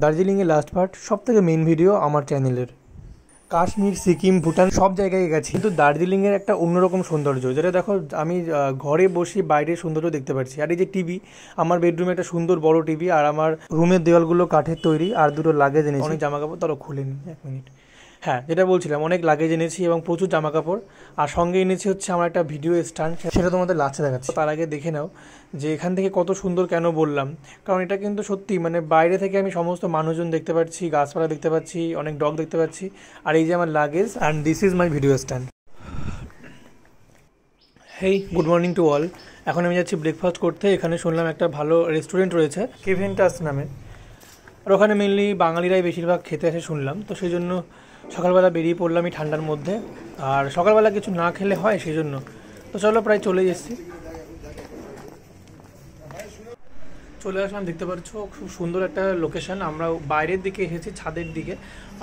দার্জিলিংয়ের last part সবথেকে main video আমার চ্যানেলের। কাশ্মীর, সিকিম, ভুটান সব জায়গায় গেছি, কিন্তু দার্জিলিংয়ের একটা অন্যরকম সৌন্দর্য, যেটা দেখো আমি ঘরে বসে বাইরের সৌন্দর্য দেখতে পাচ্ছি। আর এই যে টিভি, আমার বেডরুমে একটা সুন্দর বড় টিভি, আর আমার রুমের দেওয়ালগুলো কাঠের তৈরি, আর দুটো লাগেজ এনেছি, অনেক জামা কাপড়, তারও খুলেনি, 1 মিনিট। হ্যাঁ, যেটা বলছিলাম, অনেক লাগেজ এনেছি এবং প্রচুর জামা কাপড়, আর সঙ্গে এনেছি হচ্ছে আমার একটা ভিডিও স্ট্যান্ড, সেটা তোমাদের লাস্টে দেখাচ্ছি। তার আগে দেখে নাও যে এখান থেকে কত সুন্দর কেন বললাম, কারণ এটা কিন্তু সত্যি, মানে বাইরে থেকে আমি সমস্ত মানুষজন দেখতে পাচ্ছি, গাছপালা দেখতে পাচ্ছি, অনেক ডগ দেখতে পাচ্ছি, আর এই যে আমার luggage, and this is my video stand. Hey, good morning to all. এখন আমি যাচ্ছি ব্রেকফাস্ট করতে। এখানে শুনলাম একটা ভালো রেস্টুরেন্ট রয়েছে, কেভেন্টাস নামে, আর ওখানে মেনলি বাঙালিরাই বেশিরভাগ খেতে আসে শুনলাম। তো সেই জন্য সকালবেলা বেরিয়ে পড়লাম এই ঠান্ডার মধ্যে, আর সকালবেলা কিছু না খেলে হয়, সেই জন্য। তো চলো, প্রায় চলে এসেছি, চলে আসলাম। দেখতে পাচ্ছ খুব সুন্দর একটা লোকেশন। আমরা বাইরের দিকে এসেছি, ছাদের দিকে,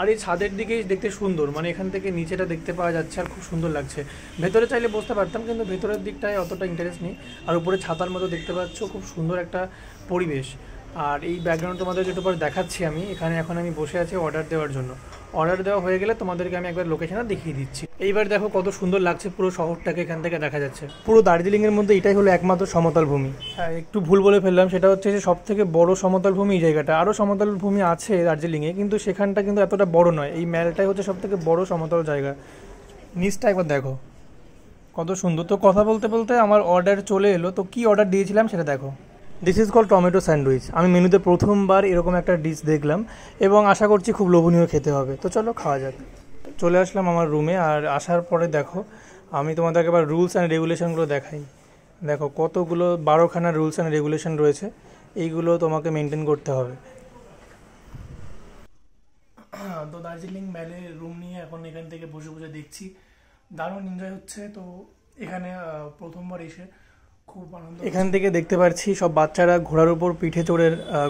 আর এই ছাদের দিকেই দেখতে সুন্দর, মানে এখান থেকে নিচেটা দেখতে পাওয়া যাচ্ছে, আর খুব সুন্দর লাগছে। ভেতরে চাইলে বসতে পারতাম, কিন্তু ভেতরের দিকটায় অতটা ইন্টারেস্ট নেই। আর উপরে ছাতার মতো দেখতে পাচ্ছ, খুব সুন্দর একটা পরিবেশ। আর এই ব্যাকগ্রাউন্ড তোমাদের যেটা পরে দেখাচ্ছি আমি, এখানে এখন আমি বসে আছি অর্ডার দেওয়ার জন্য। অর্ডার দেওয়া হয়ে গেলে তোমাদেরকে আমি একবার লোকেশনটা দেখিয়ে দিচ্ছি। এইবার দেখো কত সুন্দর লাগছে, পুরো শহরটাকে এখান থেকে দেখা যাচ্ছে। পুরো দার্জিলিংয়ের মধ্যে এটাই হলো একমাত্র সমতল ভূমি। হ্যাঁ, একটু ভুল বলে ফেললাম, সেটা হচ্ছে যে সব থেকে বড় সমতল ভূমি এই জায়গাটা। আরও সমতল ভূমি আছে দার্জিলিংয়ে, কিন্তু সেখানটা কিন্তু এতটা বড় নয়। এই ম্যালটাই হচ্ছে সব থেকে বড় সমতল জায়গা। নিচটা একবার দেখো কত সুন্দর। তো কথা বলতে বলতে আমার অর্ডার চলে এলো। তো কী অর্ডার দিয়েছিলাম সেটা দেখো। This is call tomato sandwich. আমি মেনুতে প্রথমবার এরকম একটা ডিশ দেখলাম, এবং আশা করছি খুব লোভনীয় খেতে হবে। তো চলো খাওয়া যাক। চলে আসলাম আমার রুমে, আর আসার পরে দেখো আমি তোমাদেরকে এবার রুলস অ্যান্ড রেগুলেশনগুলো দেখাই। দেখো কতগুলো 12খানা রুলস অ্যান্ড রেগুলেশন রয়েছে, এইগুলো তোমাকে মেনটেন করতে হবে। তো দার্জিলিং ম্যালে রুম নিয়ে এখন এখান থেকে বসে বসে দেখছি, দারুণ এনজয় হচ্ছে। তো এখানে প্রথমবার এসে খুব আনন্দ। এখান থেকে দেখতে পাচ্ছি সব বাচ্চারা ঘোড়ার উপর পিঠে চড়ে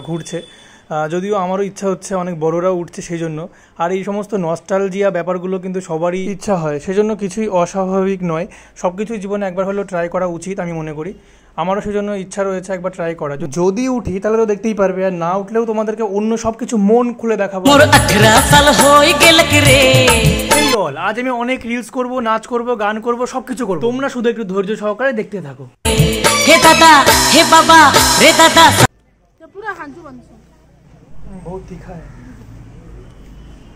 ঘুরছে, যদিও আমারও ইচ্ছা হচ্ছে, অনেক বড়রাও উঠছে সেই জন্য। আর এই সমস্ত নস্টালজিয়া ব্যাপারগুলো কিন্তু সবারই ইচ্ছা হয়, সেজন্য কিছুই অস্বাভাবিক নয়। সব কিছুই জীবনে একবার হলেও ট্রাই করা উচিত আমি মনে করি। আমারও সেজন্য ইচ্ছা রয়েছে একবার ট্রাই করা। যদি উঠি তাহলে তো দেখতেই পারবে, আর না উঠলেও তোমাদেরকে অন্য সব কিছু মন খুলে দেখাবো। বল, আজ আমি অনেক রিলস করব, নাচ করব, গান করব, সবকিছু করব। তোমরা শুধু একটু ধৈর্য সহকারে দেখতে থাকো। হে দাদা, হে বাবা, রে দাদা। पूरा हांजू बंद है, बहुत तीखा है।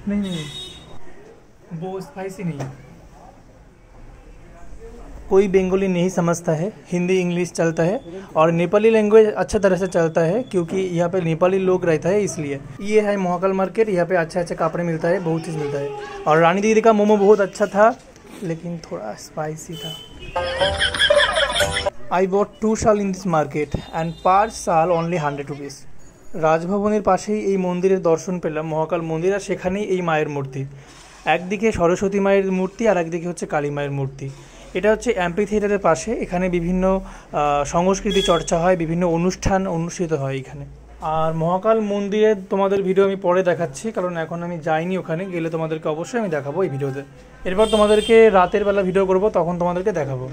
नहीं नहीं, वो स्पाइसी नहीं है। कोई बंगाली नहीं समझता है, हिंदी इंग्लिश चलता है, और नेपाली लैंग्वेज अच्छा तरह से चलता है, क्योंकि यहाँ पे नेपाली लोग रहता है इसलिए। ये है महाकाल मार्केट, यहाँ पे अच्छे अच्छे कपड़े मिलता है, बहुत चीज़ मिलता है। और रानी दीदी का मोमो बहुत अच्छा था, लेकिन थोड़ा स्पाइसी था। I bought 2 শাল in this market and per শাল only 100 rupees। রাজভবনের পাশেই এই মন্দিরের দর্শন পেলাম, মহাকাল মন্দির, আর সেখানেই এই মায়ের মূর্তি। একদিকে সরস্বতী মায়ের মূর্তি, আর একদিকে হচ্ছে কালী মায়ের মূর্তি। এটা হচ্ছে অ্যাম্পি থিয়েটারের পাশে। এখানে বিভিন্ন সংস্কৃতি চর্চা হয়, বিভিন্ন অনুষ্ঠান অনুষ্ঠিত হয় এখানে। আর মহাকাল মন্দিরের তোমাদের ভিডিও আমি পরে দেখাচ্ছি, কারণ এখন আমি যাইনি ওখানে, গেলে তোমাদেরকে অবশ্যই আমি দেখাবো এই ভিডিওতে। এরপর তোমাদেরকে রাতের বেলা ভিডিও করব, তখন তোমাদেরকে দেখাবো।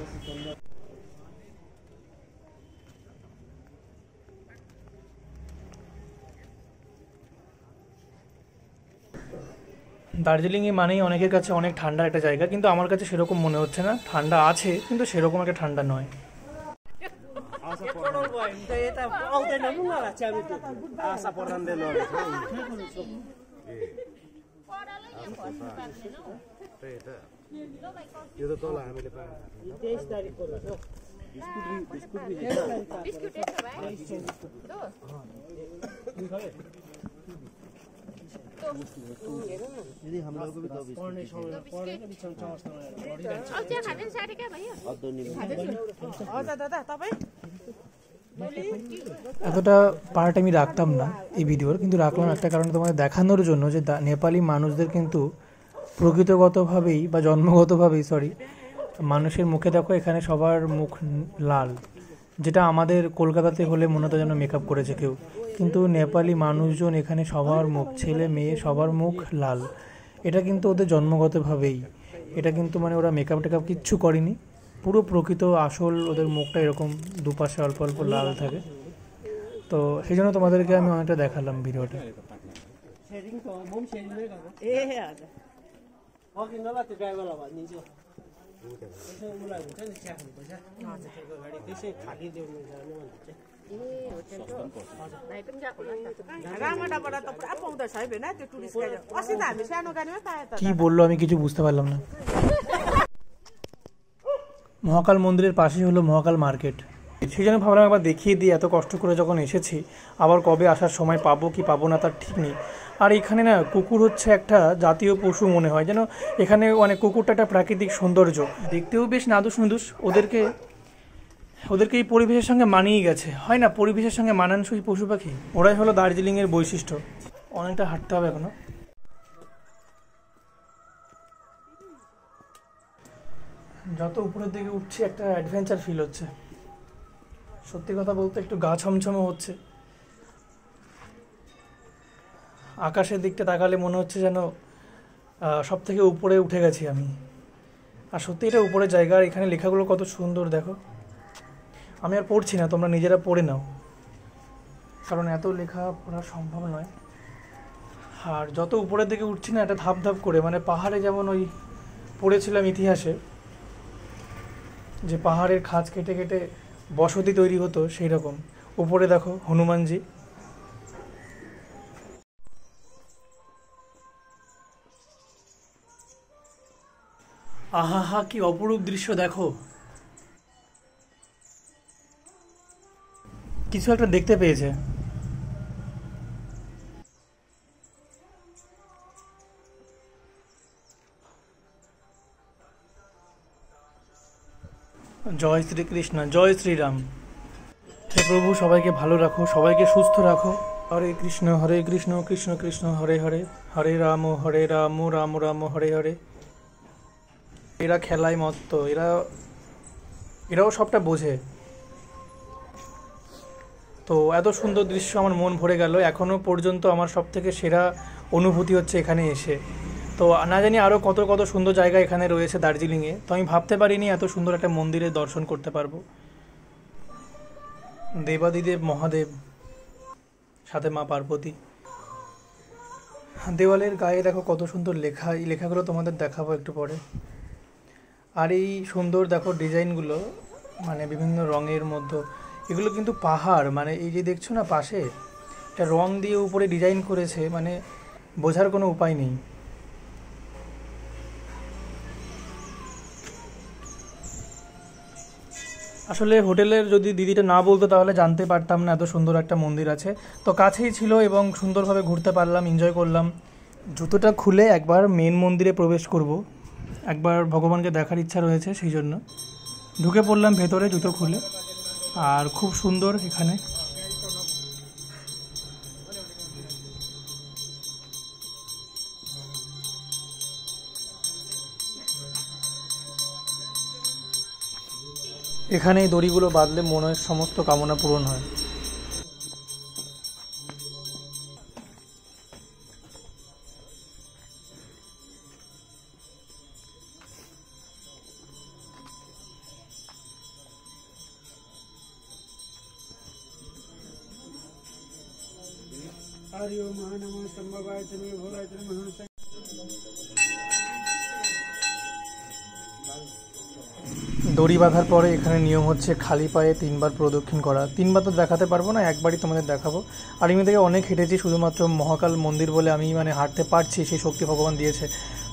দার্জিলিংয়ে মানেই অনেকের কাছে অনেক ঠান্ডার একটা জায়গা, কিন্তু আমার কাছে সেরকম মনে হচ্ছে না। ঠান্ডা আছে, কিন্তু সেরকম একটা ঠান্ডা নয়। दीदी हम लोगों को भी दो बिस्कुट। এতটা পার্ট আমি রাখতাম না এই ভিডিওর, কিন্তু রাখলাম একটা কারণে, তোমাদের দেখানোর জন্য যে নেপালি মানুষদের কিন্তু প্রকৃতগতভাবেই বা জন্মগতভাবেই মানুষের মুখে দেখো এখানে সবার মুখ লাল, যেটা আমাদের কলকাতাতে হলে মনে হতো যেন মেকআপ করেছে কেউ, কিন্তু নেপালি মানুষজন এখানে সবার মুখ, ছেলে মেয়ে সবার মুখ লাল। এটা কিন্তু ওদের জন্মগতভাবেই, এটা কিন্তু মানে ওরা মেকআপ টেকআপ কিচ্ছু করেনি, পুরো প্রকৃত আসল ওদের মুখটা এরকম দুপাশে অল্প অল্প লাল থাকে। তো সেই জন্য তোমাদেরকে আমি অনেকটা দেখালাম ভিডিওটা। शेयरिंग तो मोम शेयरिंग नहीं करना ए हजुर वकिङ गर्दा त्यो ड्राइभरलाई भनिदिन्छु त्यसो उसलाई हुन्छ नि चिया खानु पैसा त्यसको गाडी त्यसै खाली देउनु जानु भन्छ ए होटेलको हजुर भाइ पनि गएको होला नि त रामाटाबाट त पुरा पाउँदैछ है भेना त्यो टुरिस्ट गाडी अस्ति त हामी सानो गाडीमा पाए त কি বললো আমি কিছু বুঝতে পারলাম না। মহাকাল মন্দিরের পাশেই হলো মহাকাল মার্কেট। সেই জন্য ভাবলাম একবার দেখিয়ে দিই, এত কষ্ট করে যখন এসেছি আবার কবে আসার সময় পাবো কি পাবো না তার ঠিক নেই। আর এখানে না কুকুর হচ্ছে একটা জাতীয় পশু মনে হয়, যেন এখানে মানে কুকুরটা একটা প্রাকৃতিক সৌন্দর্য, দেখতেও বেশ নাদুস নুদুস। ওদেরকে এই পরিবেশের সঙ্গে মানিয়ে গেছে, হয় না পরিবেশের সঙ্গে মানানসই পশু পাখি। ওরাই হলো দার্জিলিংয়ের বৈশিষ্ট্য। অনেকটা হাঁটতে হবে এখনো। যত উপরের দিকে উঠছি একটা অ্যাডভেঞ্চার ফিল হচ্ছে। সত্যি কথা বলতে একটু গা ছমছমে হচ্ছে। আকাশের দিকটা তাকালে মনে হচ্ছে যেন সব থেকে উপরে উঠে গেছি আমি। আর সত্যি এটা উপরের জায়গা। আর এখানে লেখাগুলো কত সুন্দর দেখো। আমি আর পড়ছি না, তোমরা নিজেরা পড়ে নাও, কারণ এত লেখা পড়া সম্ভব নয়। আর যত উপরের দিকে উঠছি না এটা ধাপ ধাপ করে, মানে পাহাড়ে যেমন ওই পড়েছিলাম ইতিহাসে যে পাহাড়ের খাঁজ কেটে কেটে বসতি তৈরি হতো, সেই রকম। উপরে দেখো হনুমানজি। আহা হা, কি অপরূপ দৃশ্য দেখো। কিছু একটা দেখতে পেয়েছে। জয় শ্রীকৃষ্ণ, জয় শ্রীরাম। হে প্রভু, সবাইকে ভালো রাখো, সবাইকে সুস্থ রাখো। হরে কৃষ্ণ কৃষ্ণ কৃষ্ণ হরে হরে, হরে রাম রাম রাম হরে হরে। এরা খেলায় মত্ত, এরাও সবটা বোঝে। তো এত সুন্দর দৃশ্য, আমার মন ভরে গেল। এখনও পর্যন্ত আমার সব থেকে সেরা অনুভূতি হচ্ছে এখানে এসে। তো না জানি আরও কত কত সুন্দর জায়গা এখানে রয়েছে দার্জিলিংয়ে। তো আমি ভাবতে পারিনি এত সুন্দর একটা মন্দিরে দর্শন করতে পারবো। দেবাদিদেব মহাদেব, সাথে মা পার্বতী। দেওয়ালের গায়ে দেখো কত সুন্দর লেখা। এই লেখাগুলো তোমাদের দেখাবো একটু পরে। আর এই সুন্দর দেখো ডিজাইনগুলো, মানে বিভিন্ন রঙের মধ্যে। এগুলো কিন্তু পাহাড়, মানে এই যে দেখছো না পাশে, এটা রং দিয়ে উপরে ডিজাইন করেছে, মানে বোঝার কোনো উপায় নেই। আসলে হোটেলের যদি দিদিটা না বলতো তাহলে জানতে পারতাম না এত সুন্দর একটা মন্দির আছে। তো কাছেই ছিল এবং সুন্দরভাবে ঘুরতে পারলাম, এনজয় করলাম। জুতোটা খুলে একবার মেন মন্দিরে প্রবেশ করব, একবার ভগবানকে দেখার ইচ্ছা রয়েছে, সেই জন্য ঢুকে পড়লাম ভেতরে জুতো খুলে। আর খুব সুন্দর এখানে। এখানে এই দড়িগুলো বাঁধলে মনের সমস্ত কামনা পূরণ হয়। हरि ओम नमः संभवाय तमे भोलाय तमे महान। দড়ি বাঁধার পরে এখানে নিয়ম হচ্ছে খালি পায়ে 3 বার প্রদক্ষিণ করা। 3 বার তো দেখাতে পারবো না, একবারই তোমাদের দেখাবো। আর আমি থেকে অনেক হেঁটেছি, শুধুমাত্র মহাকাল মন্দির বলে আমি মানে হাঁটতে পারছি, সেই শক্তি ভগবান দিয়েছে।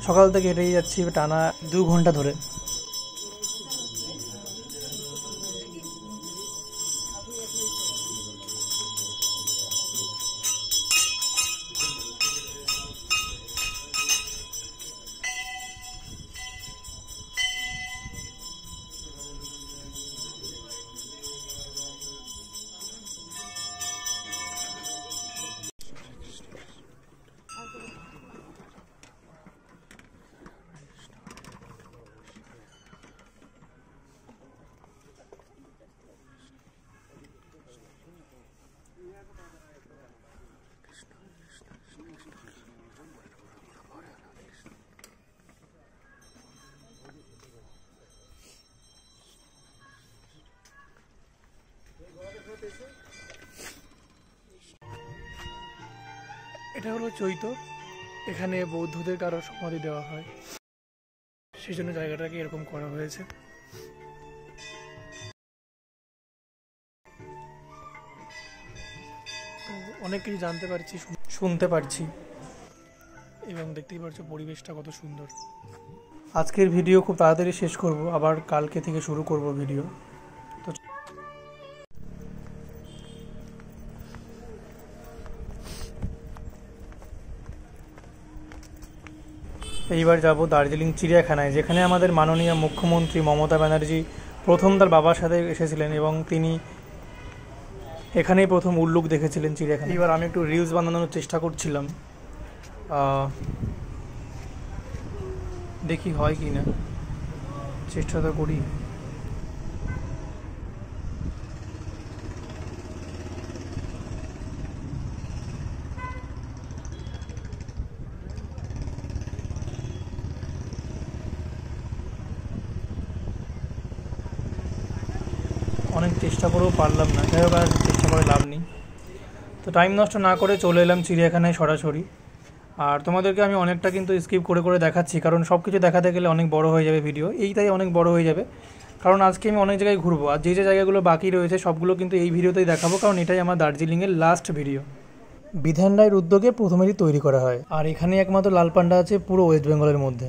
সকাল থেকে হেঁটেই যাচ্ছি টানা 2 ঘন্টা ধরে। এটা হলো চৈত, এখানে বৌদ্ধদের কারো সমাধি দেওয়া হয়, সেই জন্য জায়গাটাকে এরকম করা হয়েছে। অনেক কিছু জানতে পারছি, শুনতে পারছি, এবং দেখতেই পাচ্ছ পরিবেশটা কত সুন্দর। আজকের ভিডিও খুব তাড়াতাড়ি শেষ করব, আবার কালকে থেকে শুরু করব ভিডিও। তো এইবার যাব দার্জিলিং চিড়িয়াখানায়, যেখানে আমাদের মাননীয় মুখ্যমন্ত্রী মমতা ব্যানার্জি প্রথম তার বাবার সাথে এসেছিলেন এবং তিনি এখানেই প্রথম উল্লুক দেখেছিলেন চিড়িয়াখানা। এবার আমি একটু রিলস বানানোর চেষ্টা করছিলাম, দেখি হয় কি না, চেষ্টা তো করি। অনেক চেষ্টা করেও পারলাম না, যাই হোক আর চেষ্টা করে লাভ নেই। তো টাইম নষ্ট না করে চলে এলাম চিড়িয়াখানায় সরাসরি। আর তোমাদেরকে আমি অনেকটা কিন্তু স্কিপ করে করে দেখাচ্ছি, কারণ সব কিছু দেখাতে গেলে অনেক বড় হয়ে যাবে ভিডিও, এইটাই অনেক বড় হয়ে যাবে। কারণ আজকে আমি অনেক জায়গায় ঘুরবো, আর যে যে জায়গাগুলো বাকি রয়েছে সবগুলো কিন্তু এই ভিডিওতেই দেখাবো, কারণ এটাই আমার দার্জিলিংয়ের লাস্ট ভিডিও। বিধান রায়ের উদ্যোগে প্রথমেরই তৈরি করা হয়, আর এখানে একমাত্র লাল পান্ডা আছে পুরো ওয়েস্ট বেঙ্গলের মধ্যে।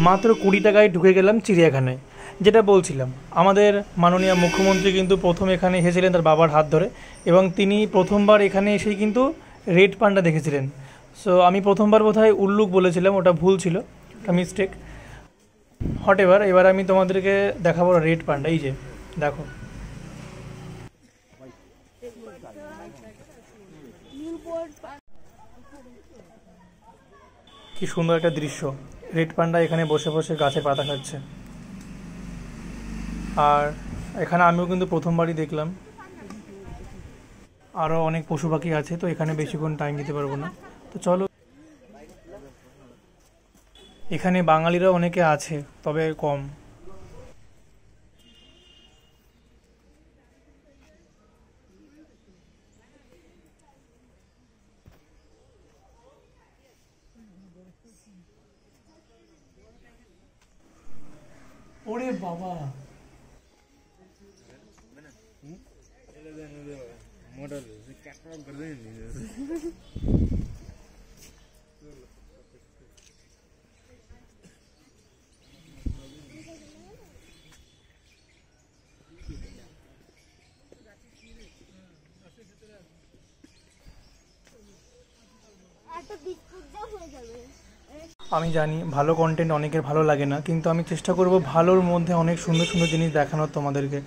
মাত্র 20 টাকায় ঢুকে গেলাম চিড়িয়াখানায়। যেটা বলছিলাম, আমাদের মাননীয় মুখ্যমন্ত্রী কিন্তু প্রথম এখানে এসেছিলেন তার বাবার হাত ধরে, এবং তিনি প্রথমবার এখানে এসেই কিন্তু রেড পান্ডা দেখেছিলেন। সো আমি প্রথমবার বোধহয় উল্লুক বলেছিলাম, ওটা ভুল ছিল, একটা মিস্টেক। হট এবার আমি তোমাদেরকে দেখাবো রেড পান্ডা। এই যে দেখো, কি সুন্দর একটা দৃশ্য। রেড পান্ডা এখানে বসে বসে গাছের পাতা খাচ্ছে, আর এখানে আমিও কিন্তু প্রথমবারই দেখলাম। আরও অনেক পশু পাখি আছে, তো এখানে বেশিক্ষণ টাইম দিতে পারবো না, তো চলো। এখানে বাঙালিরা অনেকে আছে, তবে কম। ওরে বাবা, আমি জানি ভালো কন্টেন্ট অনেকের ভালো লাগে না, কিন্তু আমি চেষ্টা করব ভালোর মধ্যে অনেক সুন্দর সুন্দর জিনিস দেখানোর তোমাদেরকে,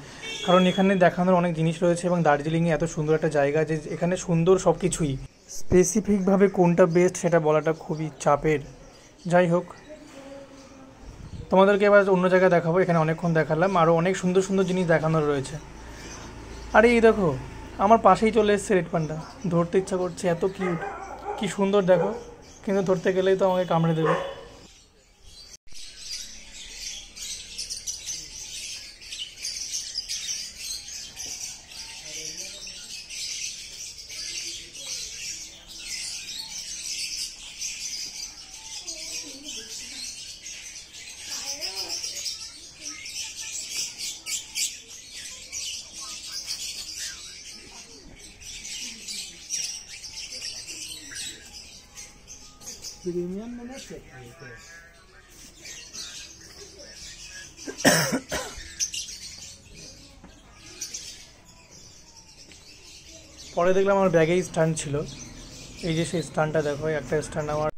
কারণ এখানে দেখানোর অনেক জিনিস রয়েছে, এবং দার্জিলিংয়ে এত সুন্দর একটা জায়গা যে এখানে সুন্দর সব কিছুই। স্পেসিফিকভাবে কোনটা বেস্ট সেটা বলাটা খুবই চাপের। যাই হোক, তোমাদেরকে এবার অন্য জায়গায় দেখাবো, এখানে অনেকক্ষণ দেখালাম, আরও অনেক সুন্দর সুন্দর জিনিস দেখানোর রয়েছে। আরে এই দেখো, আমার পাশেই চলে এসছে রেড পান্ডা, ধরতে ইচ্ছা করছে, এত কিউট, কি সুন্দর দেখো, কিন্তু ধরতে গেলেই তো আমাকে কামড়ে দেবে। পরে দেখলাম আমার ব্যাগেই স্ট্যান্ড ছিল, এই যে সেই স্ট্যান্ডটা দেখো, একটা স্ট্যান্ড আমার।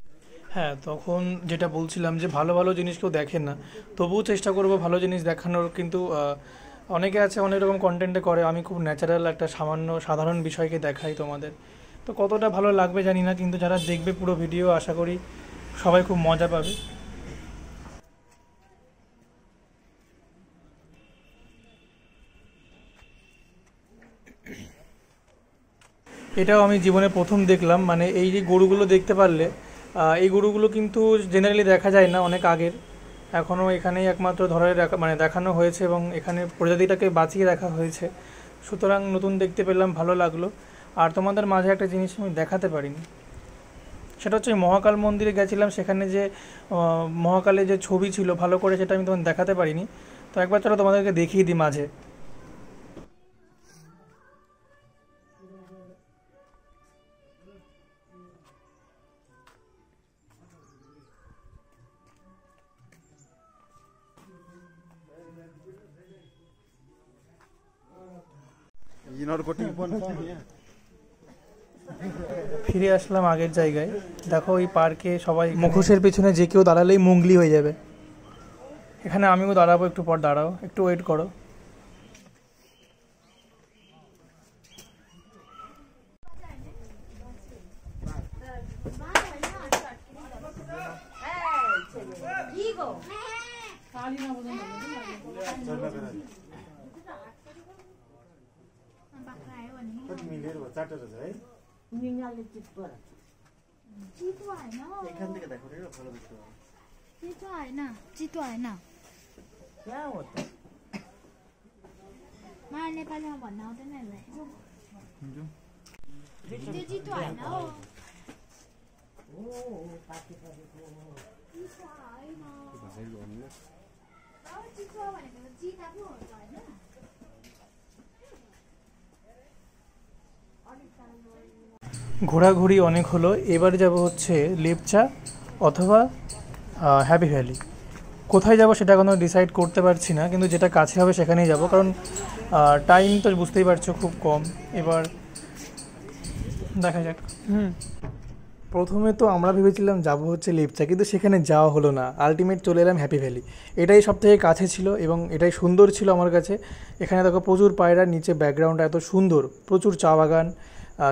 হ্যাঁ, তখন যেটা বলছিলাম যে ভালো ভালো জিনিস কেউ দেখেন না, তবুও চেষ্টা করব ভালো জিনিস দেখানোর। কিন্তু অনেকে আছে অনেক রকম কন্টেন্টে করে, আমি খুব ন্যাচারাল একটা সামান্য সাধারণ বিষয়কে দেখাই তোমাদের। তো কতটা ভালো লাগবে জানি না, কিন্তু যারা দেখবে পুরো ভিডিও আশা করি সবাই খুব মজা পাবে। এটাও আমি জীবনে প্রথম দেখলাম, মানে এই যে গরুগুলো দেখতে পারলে, এই গরুগুলো কিন্তু জেনারেলি দেখা যায় না, অনেক আগের, এখনও এখানেই একমাত্র ধরে মানে দেখানো হয়েছে, এবং এখানে প্রজাতিটাকে বাঁচিয়ে রাখা হয়েছে। সুতরাং নতুন দেখতে পেলাম, ভালো লাগলো। আর তোমাদের মাঝে একটা জিনিস আমি দেখাতে পারিনি, সেটা হচ্ছে মহাকাল মন্দিরে গেছিলাম, সেখানে যে মহাকালের যে ছবি ছিল ভালো করে সেটা আমি তখন দেখাতে পারিনি। তো একবার চলো তোমাদেরকে দেখিয়ে দিই মাঝে। ফিরে আসলাম আগের জায়গায়। দেখো এই পার্কে সবাই মুখোশের পেছনে যে কেউ দাঁড়ালেই মুঙ্গলি হয়ে যাবে। এখানে আমিও দাঁড়াবো, একটু পর দাঁড়াও, একটু ওয়েট করো। এখান থেকে দেখো ভালো দেখতে পাবো। চিতো আয় না मार नेपालीमा भन्न आउँदैन त्यो चितो होइन हो चितो भनेको चिता पो हुन्छ होइन। ঘোরাঘুরি অনেক হলো, এবার যাব হচ্ছে লেপচা অথবা হ্যাপি ভ্যালি। কোথায় যাব সেটা এখনও ডিসাইড করতে পারছি না, কিন্তু যেটা কাছে হবে সেখানেই যাব, কারণ টাইম তো বুঝতেই পারছো খুব কম। এবার দেখা যাক। প্রথমে তো আমরা ভেবেছিলাম যাব হচ্ছে লেপচা, কিন্তু সেখানে যাওয়া হলো না। আলটিমেট চলে এলাম হ্যাপি ভ্যালি। এটাই সবথেকে কাছে ছিল এবং এটাই সুন্দর ছিল আমার কাছে। এখানে দেখো প্রচুর পায়রা, নিচে ব্যাকগ্রাউন্ডটা এত সুন্দর, প্রচুর চা বাগান।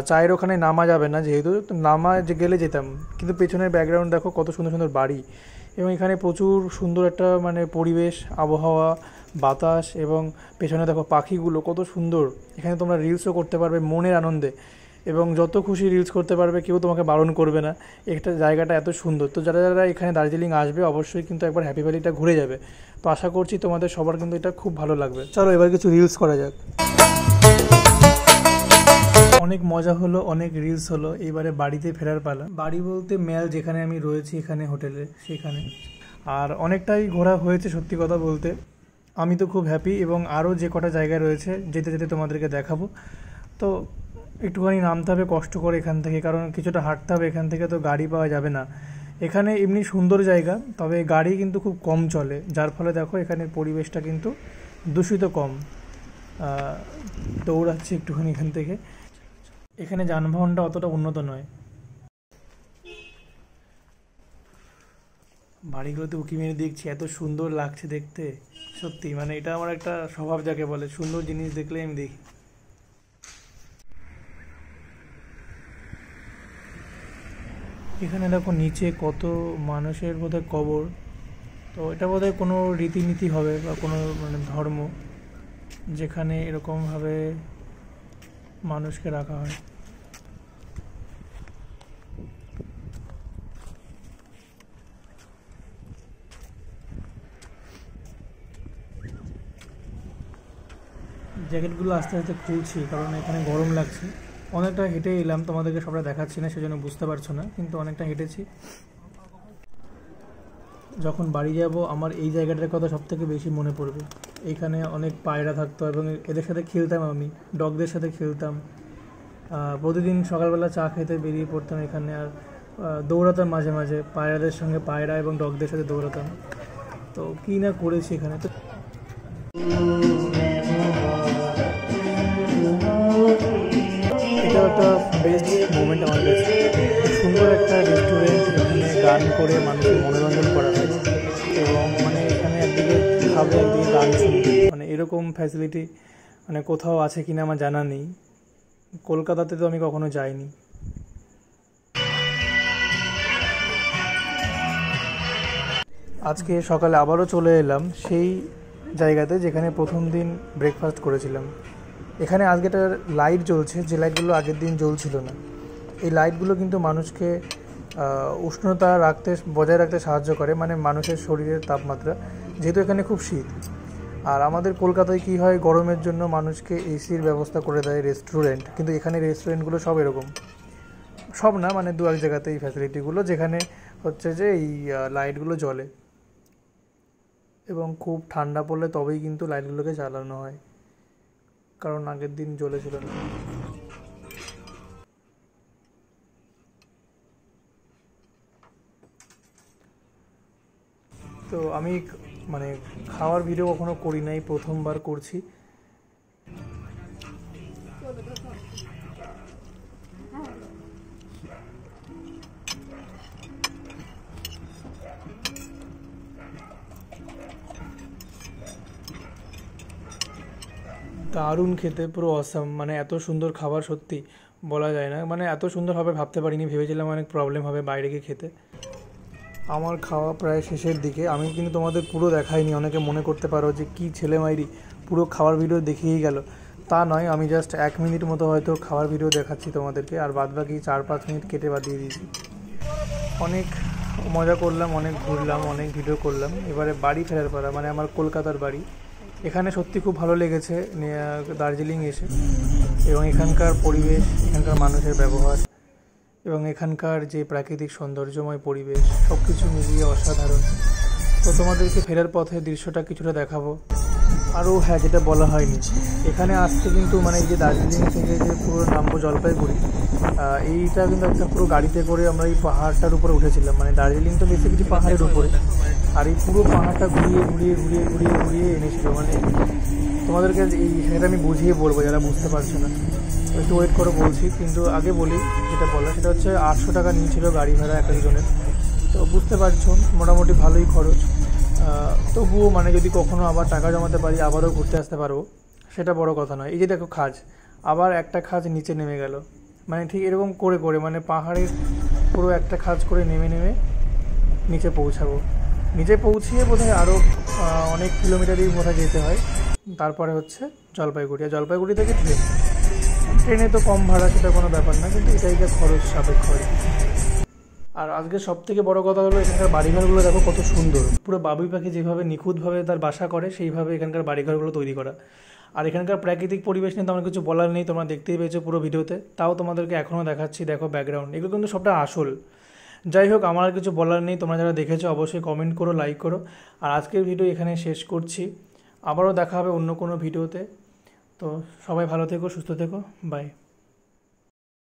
চায়ের ওখানে নামা যাবে না যেহেতু, নামা গেলে যেতাম, কিন্তু পেছনের ব্যাকগ্রাউন্ড দেখো কত সুন্দর সুন্দর বাড়ি, এবং এখানে প্রচুর সুন্দর একটা মানে পরিবেশ, আবহাওয়া, বাতাস, এবং পেছনে দেখো পাখিগুলো কত সুন্দর। এখানে তোমরা রিলসও করতে পারবে মনের আনন্দে, এবং যত খুশি রিলস করতে পারবে, কেউ তোমাকে বারণ করবে না। একটা জায়গাটা এত সুন্দর। তো যারা যারা এখানে দার্জিলিং আসবে অবশ্যই কিন্তু একবার হ্যাপি ভ্যালিটা ঘুরে যাবে। তো আশা করছি তোমাদের সবার কিন্তু এটা খুব ভালো লাগবে। চলো এবার কিছু রিলস করা যাক। অনেক মজা হলো, অনেক রিলস হলো, এবারে বাড়িতে ফেরার পালা। বাড়ি বলতে ম্যাল যেখানে আমি রয়েছি এখানে হোটেলে, সেখানে। আর অনেকটাই ঘোরা হয়েছে সত্যি কথা বলতে। আমি তো খুব হ্যাপি, এবং আরও যে কটা জায়গা রয়েছে যেতে যেতে তোমাদেরকে দেখাবো। তো একটুখানি নামতে হবে কষ্ট করে এখান থেকে, কারণ কিছুটা হাঁটতে হবে এখান থেকে, তো গাড়ি পাওয়া যাবে না। এখানে এমনি সুন্দর জায়গা, তবে গাড়ি কিন্তু খুব কম চলে, যার ফলে দেখো এখানের পরিবেশটা কিন্তু দূষিত কম। দৌড়াচ্ছি একটুখানি এখান থেকে। এখানে যানবাহনটা অতটা উন্নত নয়। বাড়িগুলোতে উঁকি মেরে দেখছি, এত সুন্দর লাগছে দেখতে। সত্যি মানে এটা আমার একটা স্বভাব যাকে বলে, সুন্দর জিনিস দেখলে আমি দেখি। এখানে দেখো নিচে কত মানুষের বোধহয় কবর। তো এটা বোধহয় কোনো রীতিনীতি হবে বা কোনো মানে ধর্ম, যেখানে এরকমভাবে মানুষকে রাখা হয়। জ্যাকেটগুলো আস্তে আস্তে খুলছি, কারণ এখানে গরম লাগছে। অনেকটা হেঁটে এলাম, তোমাদেরকে সবটা দেখাচ্ছি না সেজন্য বুঝতে পারছো না, কিন্তু অনেকটা হেঁটেছি। যখন বাড়ি যাব আমার এই জায়গাটার কথা সবথেকে বেশি মনে পড়বে। এখানে অনেক পায়রা থাকতো এবং এদের সাথে খেলতাম, আমি ডগদের সাথে খেলতাম। প্রতিদিন সকালবেলা চা খেতে বেরিয়ে পড়তাম এখানে, আর দৌড়াতাম মাঝে মাঝে পায়রাদের সঙ্গে, পায়রা এবং ডগদের সাথে দৌড়াতাম। তো কী না করেছি এখানে। তো এটা একটা বেস্ট মোমেন্ট আমার কাছে। সুন্দর একটা রেস্টুরেন্ট, এখানে গান করে মানুষের মনোরঞ্জন করা হয়, এবং মানে এখানে একদিকে খাবে একদিকে গান শুনবে, মানে এরকম ফ্যাসিলিটি মানে কোথাও আছে কিনা আমার জানা নেই। কলকাতাতে তো আমি কখনো যাইনি। আজকে সকালে আবারও চলে এলাম সেই জায়গাতে যেখানে প্রথম দিন ব্রেকফাস্ট করেছিলাম। এখানে আজকে একটা লাইট জ্বলছে, যে লাইটগুলো আগের দিন জ্বলছিল না। এই লাইটগুলো কিন্তু মানুষকে উষ্ণতা বজায় রাখতে সাহায্য করে, মানে মানুষের শরীরের তাপমাত্রা, যেহেতু এখানে খুব শীত। আর আমাদের কলকাতায় কী হয়, গরমের জন্য মানুষকে এসির ব্যবস্থা করে দেয় রেস্টুরেন্ট, কিন্তু এখানে রেস্টুরেন্টগুলো সব এরকম। সব না, মানে দু এক জায়গাতে এই ফ্যাসিলিটিগুলো, যেখানে হচ্ছে যে এই লাইটগুলো জ্বলে এবং খুব ঠান্ডা পড়লে তবেই কিন্তু লাইটগুলোকে জ্বালানো হয়, কারণ আগের দিন জ্বলেছিল না। তো আমি মানে খাওয়ার ভিডিও কখনো করি নাই, প্রথমবার করছি। দারুণ খেতে, পুরো অসাম, মানে এত সুন্দর খাবার সত্যি বলা যায় না, মানে এত সুন্দর হবে ভাবতে পারিনি, ভেবেছিলাম অনেক প্রবলেম হবে বাইরে গিয়ে খেতে। আমার খাওয়া প্রায় শেষের দিকে, আমি কিন্তু তোমাদের পুরো দেখাইনি, অনেকে মনে করতে পারো যে কি ছেলে মাইরি পুরো খাওয়ার ভিডিও দেখিয়েই গেল, তা নয়, আমি জাস্ট 1 মিনিট মতো হয়তো খাওয়ার ভিডিও দেখাচ্ছি তোমাদেরকে, আর বাদবাকি 4-5 মিনিট কেটে বাদ দিয়ে দিয়েছি। অনেক মজা করলাম, অনেক ঘুরলাম, অনেক ভিডিও করলাম। এবারে বাড়ি ফেরার পালা, মানে আমার কলকাতার বাড়ি। এখানে সত্যি খুব ভালো লেগেছে দার্জিলিং এসে, এবং এখানকার পরিবেশ, এখানকার মানুষের ব্যবহার এবং এখানকার যে প্রাকৃতিক সৌন্দর্যময় পরিবেশ, সব কিছু মিলিয়ে অসাধারণ। তো তোমাদেরকে ফেরার পথে দৃশ্যটা কিছুটা দেখাবো। আরও হ্যাঁ, যেটা বলা হয়নি, এখানে আসতে কিন্তু মানে এই যে দার্জিলিং থেকে যে পুরো নামবো জলপাইগুড়ি, এইটা কিন্তু একটা পুরো গাড়িতে করে আমরা এই পাহাড়টার উপরে উঠেছিলাম। মানে দার্জিলিং তো বেসিক্যালি পাহাড়ের উপরে, আর এই পুরো পাহাড়টা ঘুরিয়ে ঘুরিয়ে ঘুরিয়ে ঘুরিয়ে ঘুরিয়ে এনেছিল। মানে তোমাদেরকে এই সেটা আমি বুঝিয়ে বলবো যারা বুঝতে পারছো না, একটু ওয়েট করে বলছি। কিন্তু আগে বলি, যেটা বলা সেটা হচ্ছে 800 টাকা নিয়েছিল গাড়ি ভাড়া এক একজনের। তো বুঝতে পারছো মোটামুটি ভালোই খরচ। তবুও মানে যদি কখনো আবার টাকা জমাতে পারি, আবারও ঘুরতে আসতে পারবো, সেটা বড় কথা নয়। এই যে দেখো খাজ, আবার একটা খাজ নিচে নেমে গেল, মানে ঠিক এরকম করে করে, মানে পাহাড়ের পুরো একটা খাজ করে নেমে নেমে নিচে পৌঁছাবো। নিচে পৌঁছিয়ে বোধহয় আরও অনেক কিলোমিটারই বোধহয় যেতে হয়, তারপরে হচ্ছে জলপাইগুড়ি। আর জলপাইগুড়ি থেকে ট্রেনে তো কম ভাড়া, সেটা কোনো ব্যাপার না, কিন্তু এটাই যা খরচ সাপেক্ষ হয়। আর আজকে সব থেকে বড় কথা হলো এখানকার বাড়িঘরগুলো দেখো কত সুন্দর, পুরো বাবুই পাখি যেভাবে নিখুঁতভাবে তার বাসা করে সেইভাবে এখানকার বাড়িঘরগুলো তৈরি করা। আর এখানকার প্রাকৃতিক পরিবেশ নিয়ে তো আমার কিছু বলার নেই, তোমরা দেখতেই পেয়েছো পুরো ভিডিওতে, তাও তোমাদেরকে এখনও দেখাচ্ছি। দেখো ব্যাকগ্রাউন্ড, এগুলো কিন্তু সবটা আসল। যাই হোক, আমার আর কিছু বলার নেই, তোমরা যারা দেখেছো অবশ্যই কমেন্ট করো, লাইক করো। আর আজকের ভিডিও এখানে শেষ করছি, আবারও দেখা হবে অন্য কোনো ভিডিওতে। তো সবাই ভালো থেকো, সুস্থ থেকো, বাই।